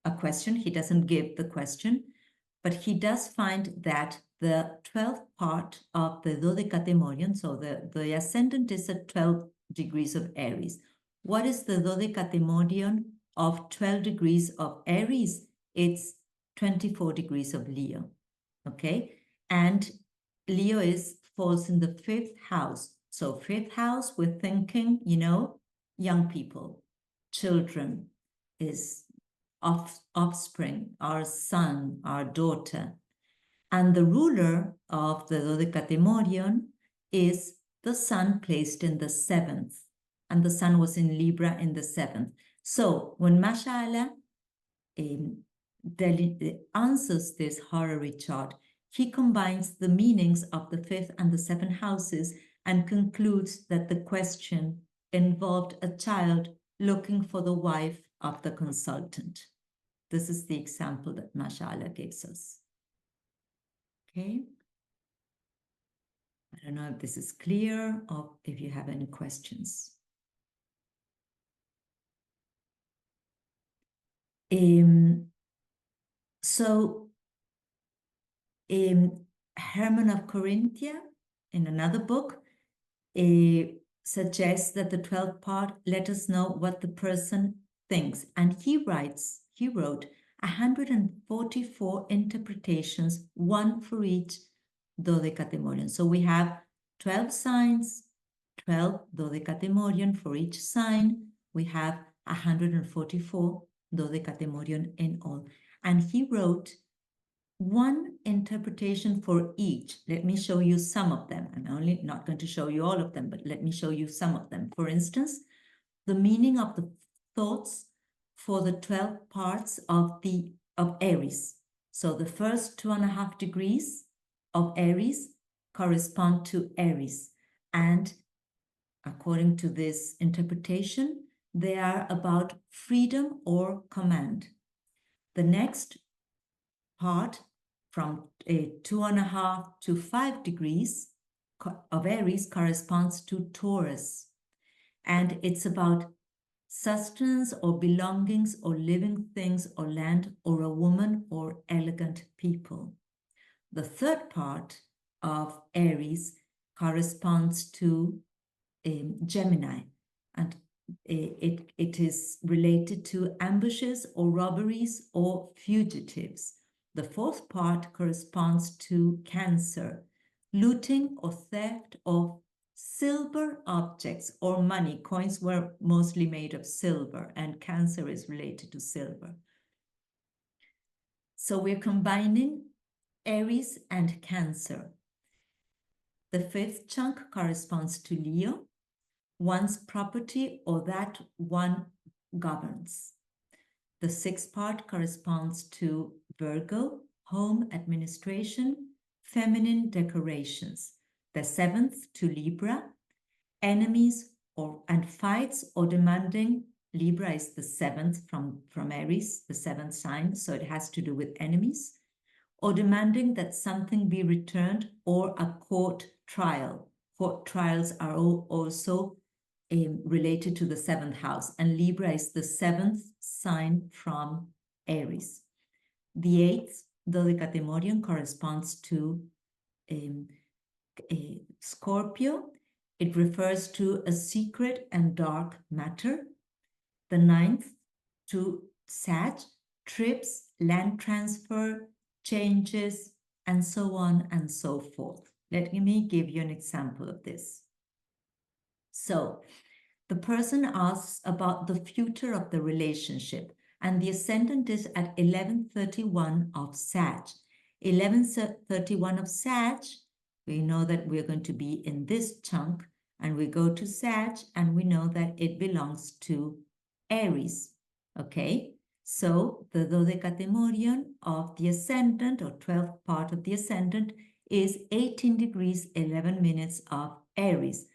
a question. He doesn't give the question, but he does find that the 12th part of the Dodecatemorion, so the ascendant is at 12 degrees of Aries. What is the Dodecatemorion of 12 degrees of Aries? It's 24 degrees of Leo, okay? And Leo falls in the 5th house. So 5th house, we're thinking, young people, children, is offspring, our son, our daughter. And the ruler of the Dodecatemorion is the sun placed in the 7th. And the sun was in Libra in the 7th. So when Mashallah answers this horary chart, he combines the meanings of the 5th and the 7th houses and concludes that the question involved a child looking for the wife of the consultant. This is the example that Mashallah gives us. Okay. I don't know if this is clear or if you have any questions. Herman of Corinthia, in another book, suggests that the 12th part let us know what the person thinks. And he wrote 144 interpretations, one for each Dodecatemorion. So we have 12 signs, 12 Dodecatemorion for each sign. We have 144 Dodecatemorion in all. And he wrote one interpretation for each. Let me show you some of them. I'm only not going to show you all of them, but let me show you some of them. For instance, the meaning of the thoughts for the 12 parts of Aries. So the first 2.5 degrees of Aries correspond to Aries. And according to this interpretation, they are about freedom or command. The next part from 2.5 to 5 degrees of Aries corresponds to Taurus. And it's about sustenance or belongings or living things or land or a woman or elegant people. The third part of Aries corresponds to Gemini, and it is related to ambushes or robberies or fugitives. The fourth part corresponds to Cancer, looting or theft of silver objects or money. Coins were mostly made of silver, and Cancer is related to silver. So we're combining Aries and Cancer. The fifth chunk corresponds to Leo, one's property or that one governs. The sixth part corresponds to Virgo, home administration, feminine decorations. The seventh to Libra, enemies and fights or demanding. Libra is the seventh from Aries, the seventh sign, so it has to do with enemies, or demanding that something be returned, or a court trial. Court trials are also related to the seventh house, and Libra is the seventh sign from Aries. The eighth, Dodecatemorion, corresponds to Scorpio. It refers to a secret and dark matter. The ninth, to Sag, trips, land transfer, changes, and so on and so forth. Let me give you an example of this. So the person asks about the future of the relationship, and the ascendant is at 1131 of Sag. 1131 of Sag, we know that we're going to be in this chunk, and we go to Sag, and we know that it belongs to Aries, okay? So the Dodecatemorion of the ascendant, or 12th part of the ascendant, is 18 degrees 11 minutes of Aries,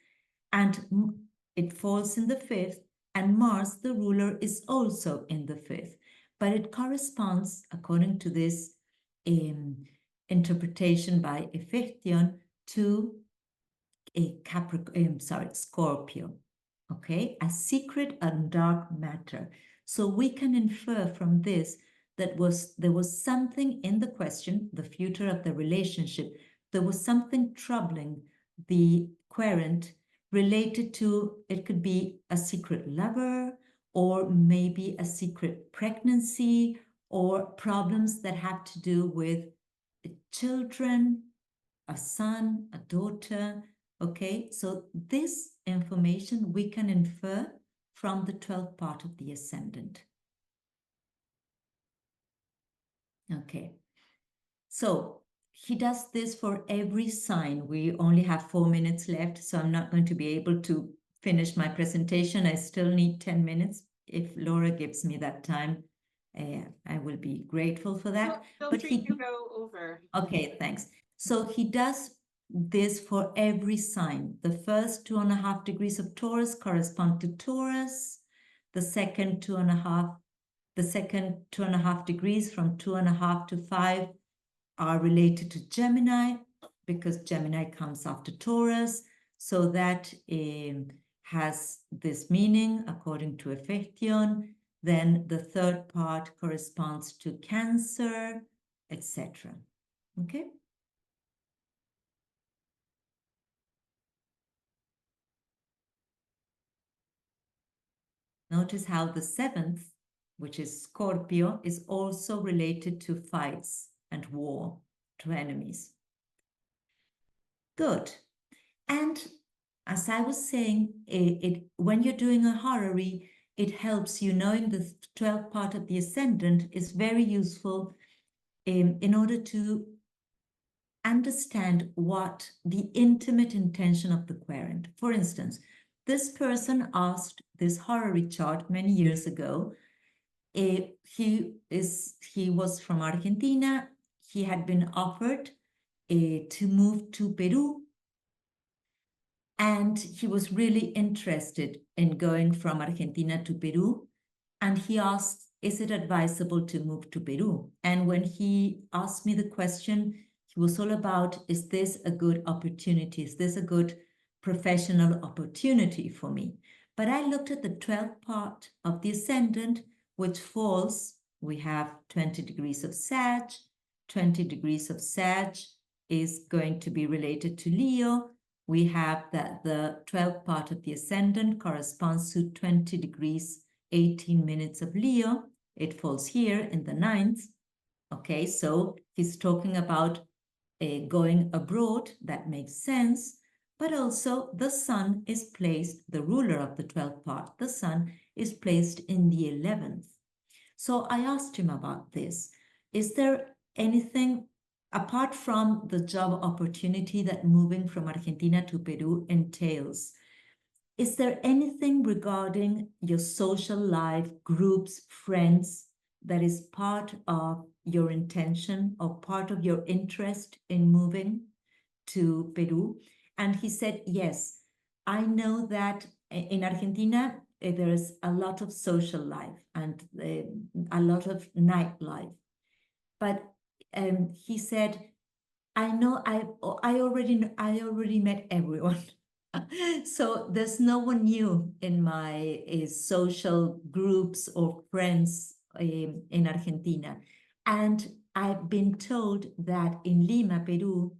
and it falls in the fifth, and Mars, the ruler, is also in the fifth, but it corresponds, according to this interpretation by Ephechthion, to a Scorpio, okay? A secret and dark matter. So we can infer from this that there was something in the question, the future of the relationship, there was something troubling the querent related to, it could be a secret lover, or maybe a secret pregnancy, or problems that have to do with children, a son, a daughter, okay? So this information we can infer from the 12th part of the ascendant. Okay, so he does this for every sign. We only have 4 minutes left, so I'm not going to be able to finish my presentation. I still need 10 minutes. If Laura gives me that time, I will be grateful for that. Feel free to go over. Okay, thanks. So he does this for every sign. The first 2.5 degrees of Taurus correspond to Taurus. The second 2.5 degrees from 2.5 to 5 are related to Gemini, because Gemini comes after Taurus. So that has this meaning according to Ephechthion. Then the third part corresponds to Cancer, etc. Okay. Notice how the seventh, which is Scorpio, is also related to fights and war, to enemies. Good. And as I was saying, when you're doing a horary, it helps you. Knowing the 12th part of the ascendant is very useful in order to understand what the intimate intention of the querent. For instance, this person asked this Horary chart many years ago. He was from Argentina. He had been offered to move to Peru, and he was really interested in going from Argentina to Peru. And he asked, is it advisable to move to Peru? And when he asked me the question, he was all about, is this a good opportunity? Is this a good professional opportunity for me? But I looked at the 12th part of the ascendant, which falls, we have 20 degrees of Sag. 20 degrees of Sag is going to be related to Leo. We have that the 12th part of the ascendant corresponds to 20 degrees, 18 minutes of Leo. It falls here in the 9th. Okay, so he's talking about going abroad. That makes sense. But also the sun is placed, the ruler of the 12th part, the sun is placed in the 11th. So I asked him about this. Is there anything, apart from the job opportunity that moving from Argentina to Peru entails, is there anything regarding your social life, groups, friends, that is part of your intention or part of your interest in moving to Peru? And he said, yes, I know that in Argentina, there's a lot of social life and a lot of nightlife. But he said, I know I already met everyone. So there's no one new in my social groups or friends in Argentina. And I've been told that in Lima, Peru,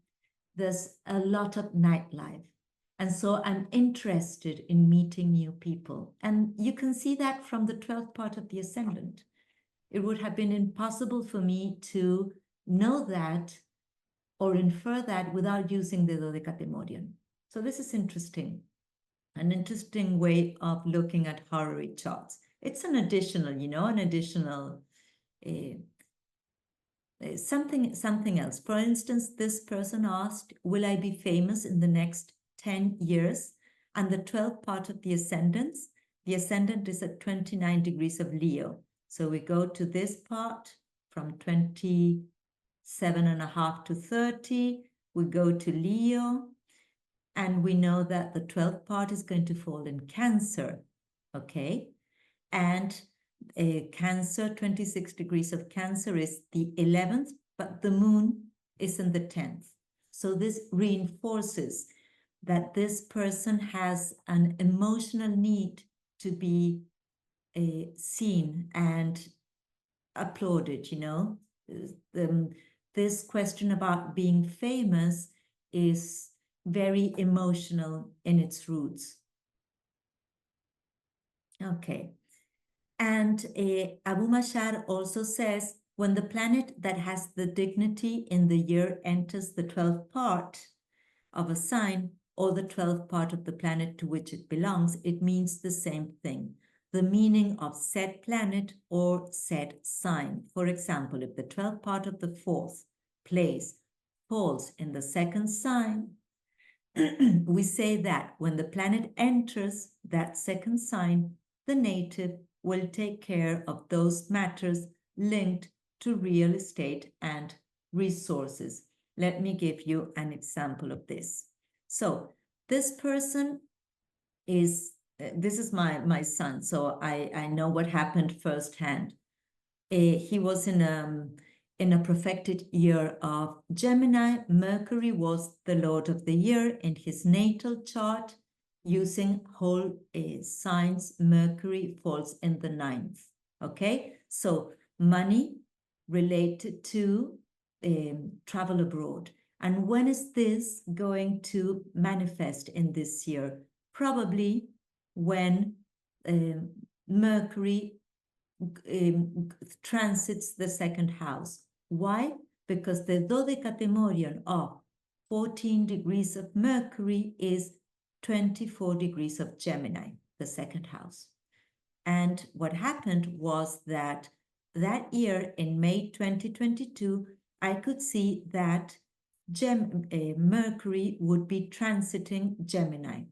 there's a lot of nightlife. And so I'm interested in meeting new people. And you can see that from the 12th part of the ascendant. It would have been impossible for me to know that or infer that without using the Dodecatemorian. So this is interesting, an interesting way of looking at Horary charts. It's an additional, an additional something else. For instance, this person asked, will I be famous in the next 10 years? And the 12th part of the ascendant is at 29 degrees of Leo. So we go to this part from 27.5 to 30. We go to Leo, and we know that the 12th part is going to fall in Cancer, okay? And Cancer, 26 degrees of Cancer is the 11th, but the moon is in the 10th. So this reinforces that this person has an emotional need to be seen and applauded, this question about being famous is very emotional in its roots. Okay. And Abu Mashar also says, when the planet that has the dignity in the year enters the 12th part of a sign or the 12th part of the planet to which it belongs, it means the same thing. The meaning of said planet or said sign. For example, if the 12th part of the 4th place falls in the 2nd sign, we say that when the planet enters that 2nd sign, the native will take care of those matters linked to real estate and resources. Let me give you an example of this. So this person is, this is my son, so I know what happened firsthand. He was in a profected year of Gemini. Mercury was the lord of the year in his natal chart. Using whole signs, Mercury falls in the 9th. Okay, so money related to travel abroad. And when is this going to manifest in this year? Probably when Mercury transits the 2nd house. Why? Because the Dodecatemorian of 14 degrees of Mercury is 24 degrees of Gemini, the 2nd house. And what happened was that year in May 2022, I could see that Mercury would be transiting Gemini,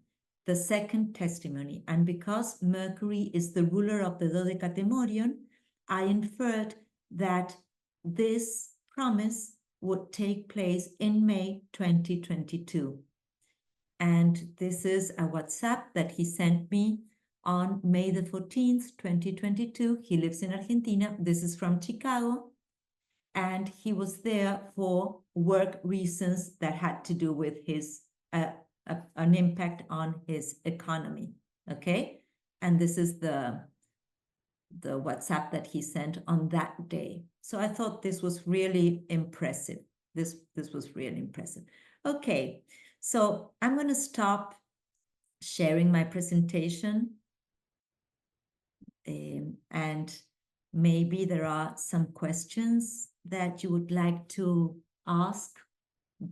the second testimony. And because Mercury is the ruler of the Dodecatemorion, I inferred that this promise would take place in May 2022. And this is a WhatsApp that he sent me on May the 14th, 2022. He lives in Argentina. This is from Chicago. And he was there for work reasons that had to do with his an impact on his economy. Okay. And this is the WhatsApp that he sent on that day. So I thought this was really impressive. This was really impressive. Okay. So I'm going to stop sharing my presentation. And maybe there are some questions that you would like to ask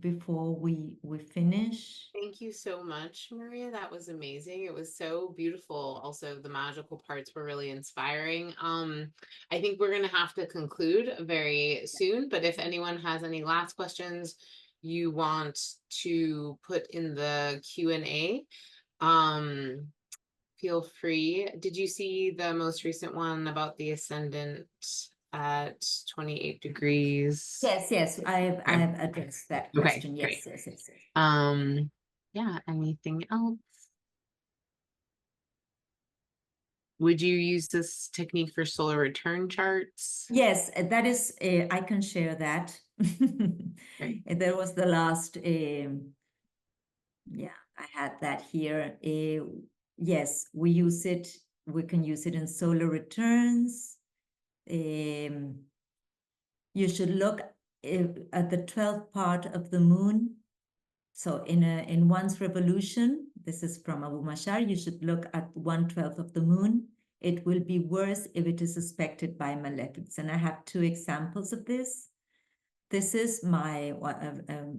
before we finish. Thank you so much, Maria. That was amazing. It was so beautiful. Also, the magical parts were really inspiring. I think we're going to have to conclude very soon, but if anyone has any last questions you want to put in the Q&A, feel free. Did you see the most recent one about the ascendant at 28 degrees? Yes, I have addressed that question. Okay, yes. Yeah, anything else? Would you use this technique for solar return charts? Yes, that is, I can share that. Right. There was the last, yeah, I had that here. Yes, we use it, we can use it in solar returns. You should look at the 12th part of the moon. So in one's revolution, this is from Abu Mashar, you should look at 1/12 of the moon. It will be worse if it is suspected by malefics. And I have two examples of this. This is my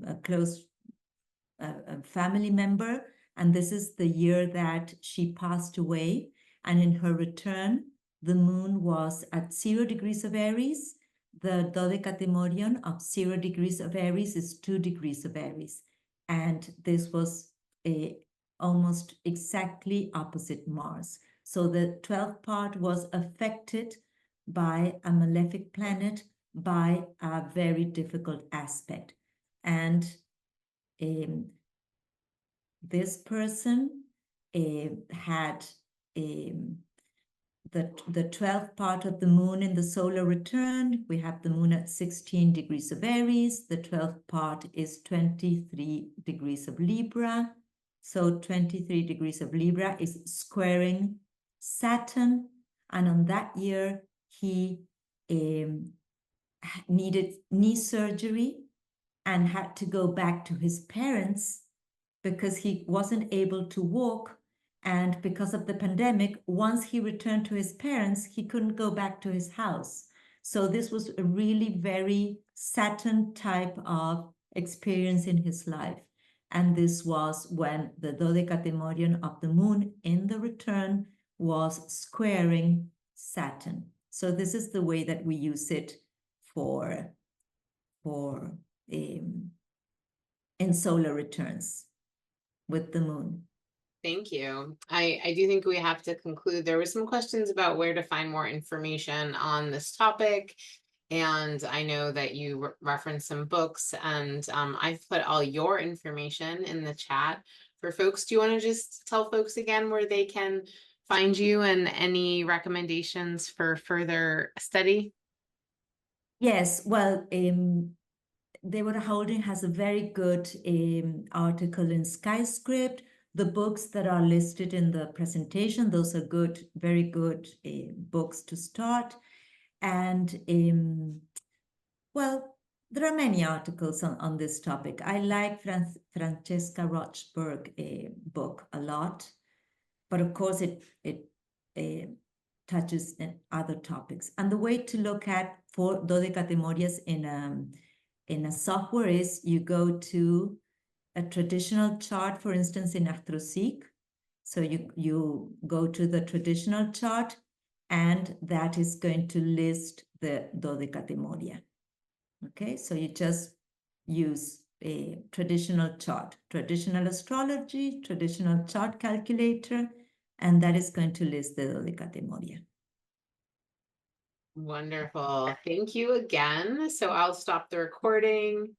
a close family member, and this is the year that she passed away. And in her return, the moon was at 0 degrees of Aries. The Dodecatemorion of 0 degrees of Aries is 2 degrees of Aries. And this was almost exactly opposite Mars. So the 12th part was affected by a malefic planet, by a very difficult aspect. And this person had the 12th part of the moon in the solar return. We have the moon at 16 degrees of Aries. The 12th part is 23 degrees of Libra. So 23 degrees of Libra is squaring Saturn. And on that year, he needed knee surgery and had to go back to his parents because he wasn't able to walk. And because of the pandemic, once he returned to his parents, he couldn't go back to his house. So this was a really very Saturn type of experience in his life. And this was when the Dodecatemorion of the moon in the return was squaring Saturn. So this is the way that we use it for in solar returns with the moon. Thank you. I do think we have to conclude. There were some questions about where to find more information on this topic. And I know that you referenced some books, and I've put all your information in the chat for folks. Do you want to just tell folks again where they can find you and any recommendations for further study? Yes, well, Deborah Houlding has a very good article in SkyScript. The books that are listed in the presentation, those are good, very good books to start. And well, there are many articles on this topic. I like Francesca Rochberg book a lot, but of course it touches in other topics. And the way to look at for Dodecatemorias in a software is you go to a traditional chart, for instance, in AstroSeek. So you go to the traditional chart, and that is going to list the Dodecatemoria. Okay, so you just use a traditional chart, traditional astrology, traditional chart calculator, and that is going to list the Dodecatemoria. Wonderful. Thank you again. So I'll stop the recording.